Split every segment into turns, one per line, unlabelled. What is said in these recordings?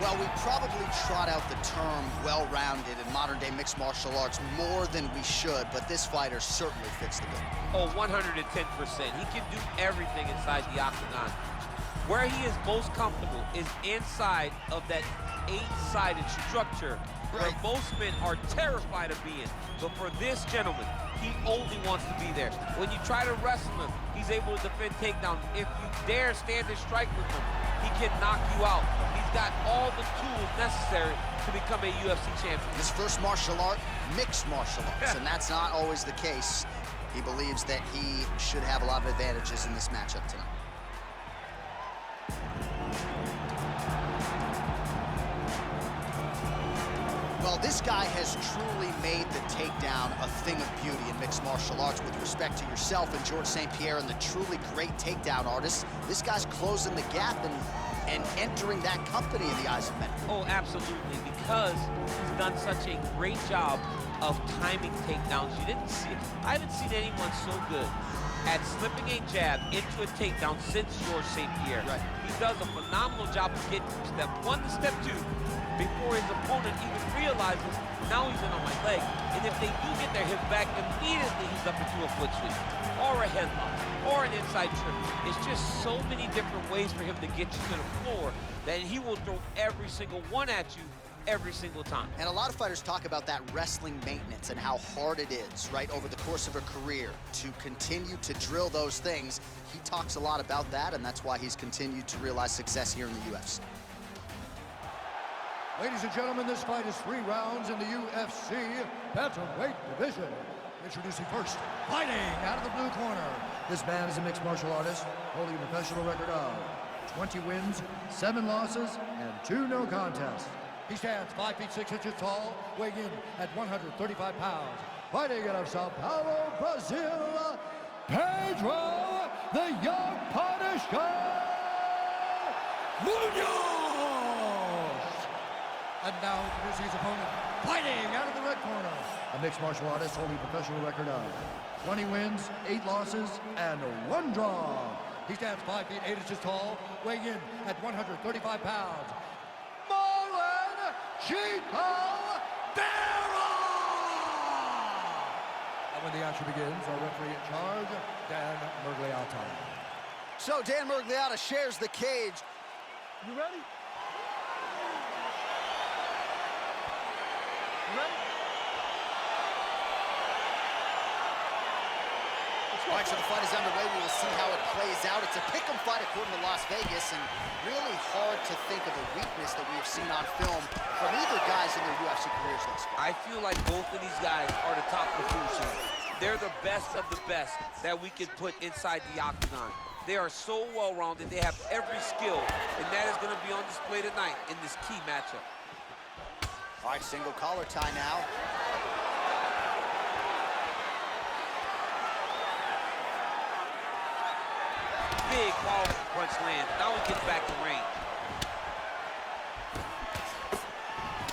Well, we probably trot out the term well-rounded in modern-day mixed martial arts more than we should, but this fighter certainly fits the bill.
Oh, 110%. He can do everything inside the octagon. Where he is most comfortable is inside of that 8-sided structure where most men are terrified of being. But for this gentleman, he only wants to be there. When you try to wrestle him, he's able to defend takedowns. If you dare stand and strike with him, he can knock you out. He's got all the tools necessary to become a UFC champion.
His first martial art, mixed martial arts, and that's not always the case. He believes that he should have a lot of advantages in this matchup tonight. Well, this guy has truly made the takedown a thing of beauty in mixed martial arts. With respect to yourself and George St. Pierre and the truly great takedown artists, this guy's closing the gap and entering that company in the eyes of many.
Oh, absolutely, because he's done such a great job of timing takedowns. I haven't seen anyone so good at slipping a jab into a takedown since George St. Pierre.
Right.
He does a phenomenal job of getting from step 1 to step 2 before his opponent even realizes now he's in on my leg. And if they do get their hip back, immediately he's up into a foot sweep or a headlock or an inside trip. It's just so many different ways for him to get you to the floor that he will throw every single one at you every single time.
And a lot of fighters talk about that wrestling maintenance and how hard it is, right, over the course of a career to continue to drill those things. He talks a lot about that, and that's why he's continued to realize success here in the UFC.
Ladies and gentlemen, this fight is 3 rounds in the UFC Bantamweight division. Introducing first, fighting out of the blue corner. This man is a mixed martial artist, holding a professional record of 20 wins, 7 losses, and 2 no contests. He stands 5 feet 6 inches tall, weighing in at 135 pounds. Fighting out of Sao Paulo, Brazil, Pedro, the Young Punisher Munhoz! And now introducing his opponent, fighting out of the red corner. A mixed martial artist holding a professional record of 20 wins, 8 losses, and 1 draw. He stands 5 feet 8 inches tall, weighing in at 135 pounds. Marlon Chito Vera! And when the action begins, our referee in charge, Dan Murgliata.
So Dan Murgliata shares the cage.
You ready? You ready?
All right, so the fight is underway. We will see how it plays out. It's a pick'em fight according to Las Vegas, and really hard to think of a weakness that we have seen on film from either guys in their UFC careers thus far.
I feel like both of these guys are the top of the food chain. They're the best of the best that we could put inside the octagon. They are so well-rounded. They have every skill, and that is going to be on display tonight in this key matchup.
All right, single collar tie now.
Big, powerful punch lands. Now we get back to range.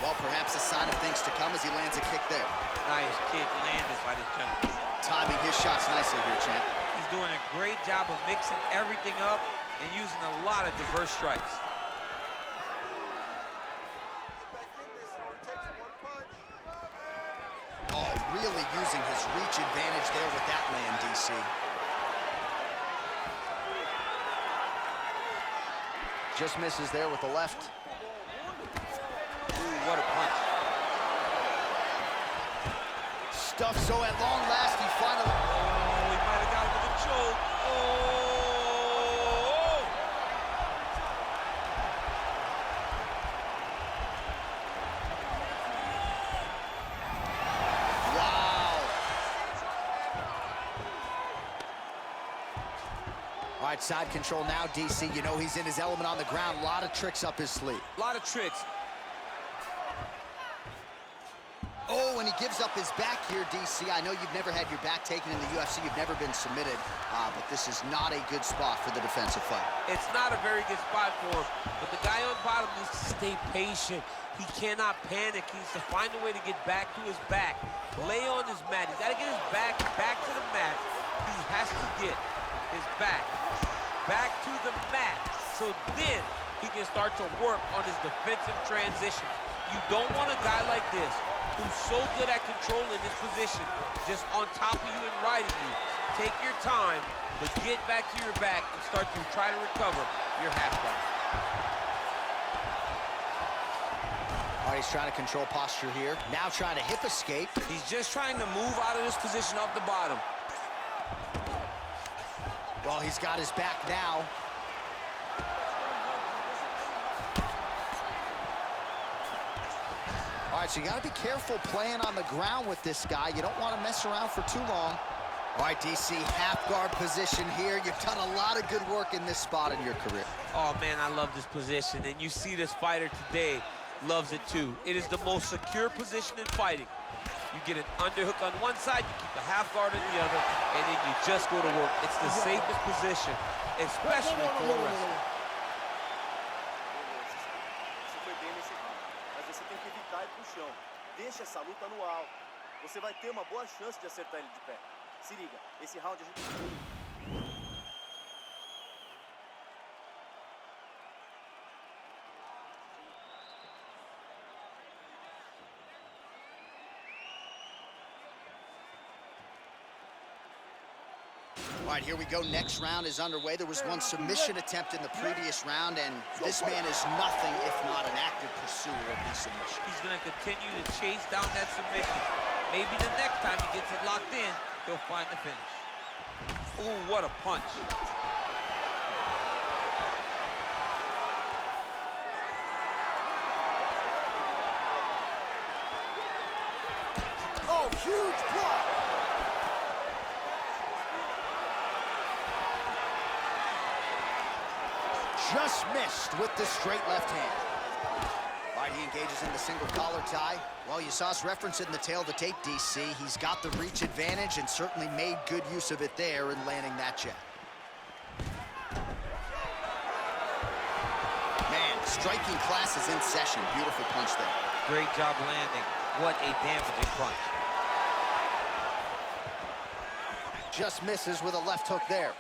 Well, perhaps a sign of things to come as he lands a kick there.
Nice kick landed by this gentleman.
Timing his shots nicely here, champ.
He's doing a great job of mixing everything up and using a lot of diverse strikes.
Oh, really using his reach advantage there with that land, DC. Just misses there with the left.
Ooh, what a punch.
Stuff, so at long last, he finally...
Oh, he might have got him with a choke. Oh!
Wow. All right, side control now, DC. You know he's in his element on the ground. A lot of tricks up his sleeve.
A lot of tricks.
Oh, and he gives up his back here, DC. I know you've never had your back taken in the UFC. You've never been submitted, but this is not a good spot for the defensive fight.
It's not a very good spot for him, but the guy on bottom needs to stay patient. He cannot panic. He needs to find a way to get back to his back. Lay on his mat. He's got to get his back to the mat. He has to get his back to the mat. So then he can start to work on his defensive transition. You don't want a guy like this who's so good at controlling his position, just on top of you and riding you. Take your time, but get back to your back and start to try to recover your half guard.
All right, he's trying to control posture here. Now trying to hip escape.
He's just trying to move out of this position off the bottom.
Well, he's got his back now. All right, so you got to be careful playing on the ground with this guy. You don't want to mess around for too long. All right, DC, half guard position here. You've done a lot of good work in this spot in your career.
Oh, man, I love this position, and you see this fighter today loves it too. It is the most secure position in fighting. You get an underhook on one side, you keep the half guard on the other, and then you just go to work. It's the safest position, especially for a wrestler.
Deixa essa luta no alto. Você vai ter uma boa chance de acertar ele de pé. Se liga, esse round a gente...
All right, here we go. Next round is underway. There was one submission attempt in the previous round, and this man is nothing if not an active pursuer of the submission.
He's going to continue to chase down that submission. Maybe the next time he gets it locked in, he'll find the finish. Ooh, what a punch.
Oh, huge block. Just missed with the straight left hand. All right, he engages in the single collar tie. Well, you saw us reference it in the tail of the tape, DC. He's got the reach advantage and certainly made good use of it there in landing that jab. Man, striking class is in session. Beautiful punch there.
Great job landing. What a damaging punch.
Just misses with a left hook there.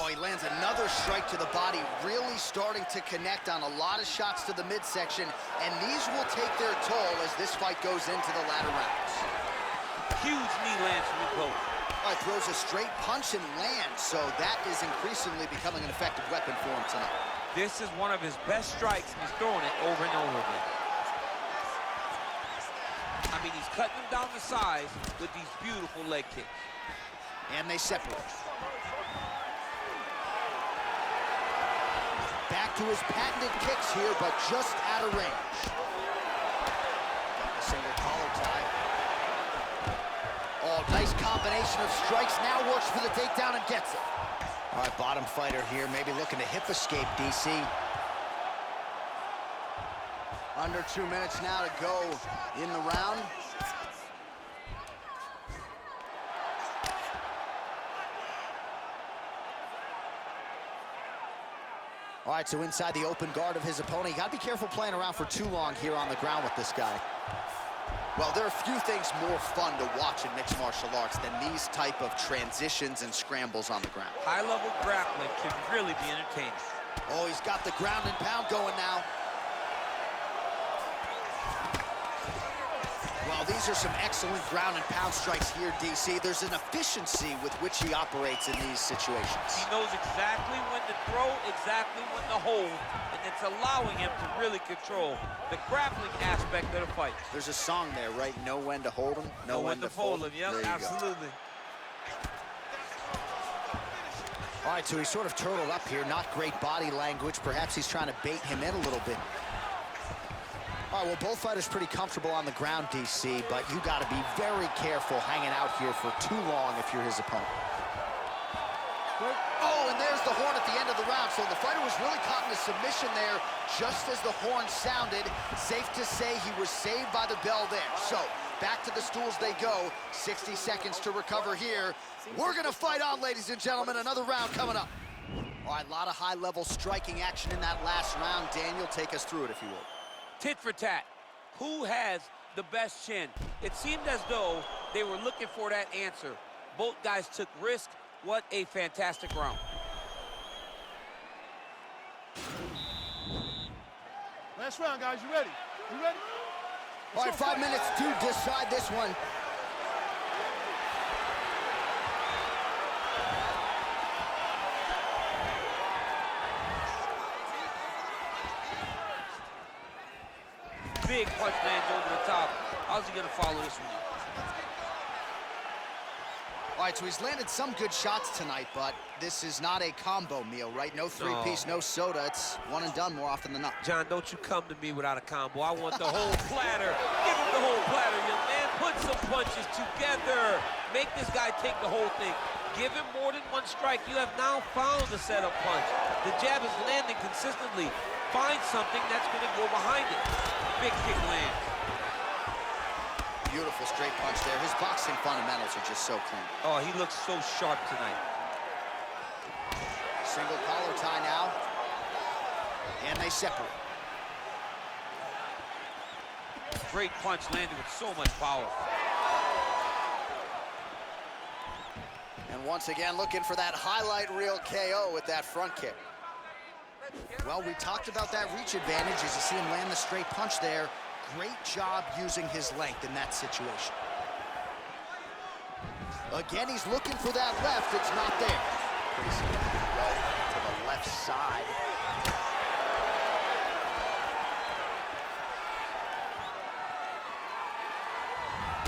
Oh, he lands another strike to the body, really starting to connect on a lot of shots to the midsection, and these will take their toll as this fight goes into the latter rounds.
Huge knee lands from the both.
Oh, throws a straight punch and lands, so that is increasingly becoming an effective weapon for him tonight.
This is one of his best strikes, and he's throwing it over and over again. I mean, he's cutting them down to size with these beautiful leg kicks.
And they separate. Back to his patented kicks here, but just out of range. Got the single collar tie. Oh, nice combination of strikes. Now works for the takedown and gets it. All right, bottom fighter here, maybe looking to hip escape, DC. Under 2 minutes now to go in the round. All right, so inside the open guard of his opponent. You got to be careful playing around for too long here on the ground with this guy. Well, there are few things more fun to watch in mixed martial arts than these type of transitions and scrambles on the ground.
High-level grappling can really be entertaining.
Oh, he's got the ground and pound going now. Well, these are some excellent ground and pound strikes here, DC. There's an efficiency with which he operates in these situations.
He knows exactly when to throw, exactly when to hold, and it's allowing him to really control the grappling aspect of the fight.
There's a song there, right? Know when to hold him, know when to fold him.
Yep, absolutely.
All right, so he's sort of turtled up here. Not great body language. Perhaps he's trying to bait him in a little bit. All right, well, both fighters pretty comfortable on the ground, DC, but you got to be very careful hanging out here for too long if you're his opponent. Oh, and there's the horn at the end of the round. So the fighter was really caught in a submission there just as the horn sounded. Safe to say he was saved by the bell there. So back to the stools they go. 60 seconds to recover here. We're going to fight on, ladies and gentlemen. Another round coming up. All right, a lot of high-level striking action in that last round. Daniel, take us through it, if you will.
Tit for tat. Who has the best chin? It seemed as though they were looking for that answer. Both guys took risk, What a fantastic round.
Last round, guys. You ready? You ready?
All right, 5 minutes to decide this one.
Big punch lands over the top. How's he gonna follow this one up?
All right, so he's landed some good shots tonight, but this is not a combo meal, right? No three-piece, no soda. It's one and done more often than not.
John, don't you come to me without a combo. I want the whole platter. Give him the whole platter, young man. Put some punches together. Make this guy take the whole thing. Give him more than one strike. You have now found the setup punch. The jab is landing consistently. Find something that's going to go behind it. Big kick lands.
Beautiful straight punch there. His boxing fundamentals are just so clean.
Oh, he looks so sharp tonight.
Single collar tie now. And they separate.
Great punch landed with so much power.
And once again, looking for that highlight reel KO with that front kick. Well, we talked about that reach advantage as you see him land the straight punch there. Great job using his length in that situation. Again, he's looking for that left. It's not there. Pretty significant right to the left side.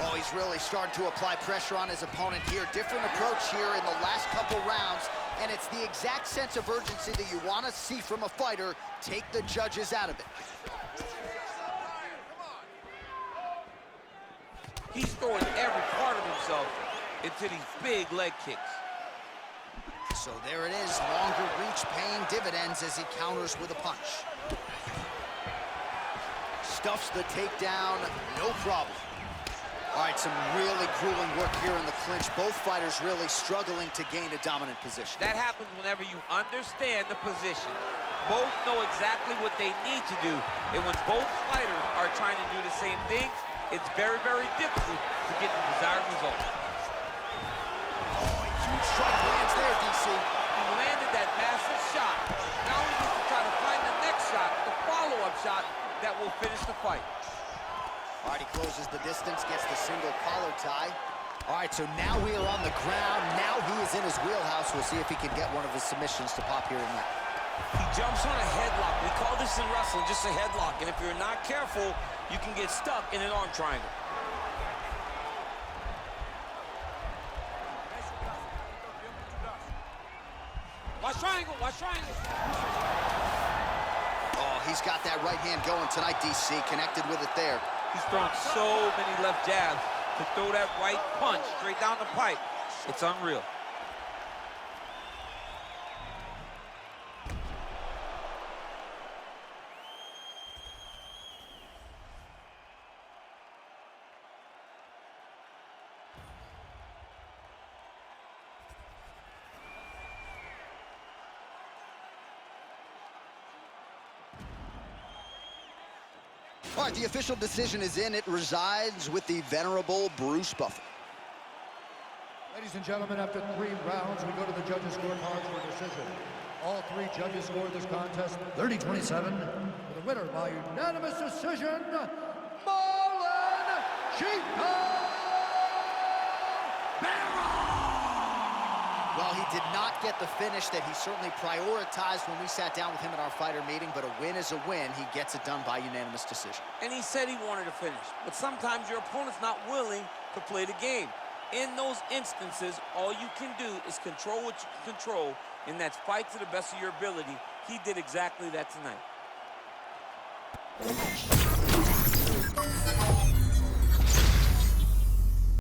Oh, he's really starting to apply pressure on his opponent here. Different approach here in the last couple rounds, and it's the exact sense of urgency that you want to see from a fighter. Take the judges out of it.
He's throwing every part of himself into these big leg kicks.
So there it is, longer reach paying dividends as he counters with a punch. Stuffs the takedown, no problem. All right, some really grueling work here in the clinch. Both fighters really struggling to gain a dominant position.
That happens whenever you understand the position. Both know exactly what they need to do, and when both fighters are trying to do the same thing, it's very, very difficult to get the desired result.
Oh, a huge strike lands there, DC.
He landed that massive shot. Now he needs to try to find the next shot, the follow-up shot that will finish the fight.
All right, he closes the distance, gets the single collar tie. All right, so now we are on the ground. Now he is in his wheelhouse. We'll see if he can get one of his submissions to pop here tonight.
He jumps on a headlock. We call this in wrestling just a headlock. And if you're not careful, you can get stuck in an arm triangle.
Watch triangle, watch triangle.
Oh, he's got that right hand going tonight, DC. Connected with it there.
He's thrown so many left jabs to throw that right punch straight down the pipe. It's unreal.
All right, the official decision is in. It resides with the venerable Bruce Buffer.
Ladies and gentlemen, after 3 rounds, we go to the judges' scorecards for decision. All 3 judges scored this contest 30-27. For the winner by unanimous decision, Marlon Chito Vera!
Well, he did not get the finish that he certainly prioritized when we sat down with him at our fighter meeting, but a win is a win. He gets it done by unanimous decision.
And he said he wanted to finish. But sometimes your opponent's not willing to play the game. In those instances, all you can do is control what you can control, and that's fight to the best of your ability. He did exactly that tonight.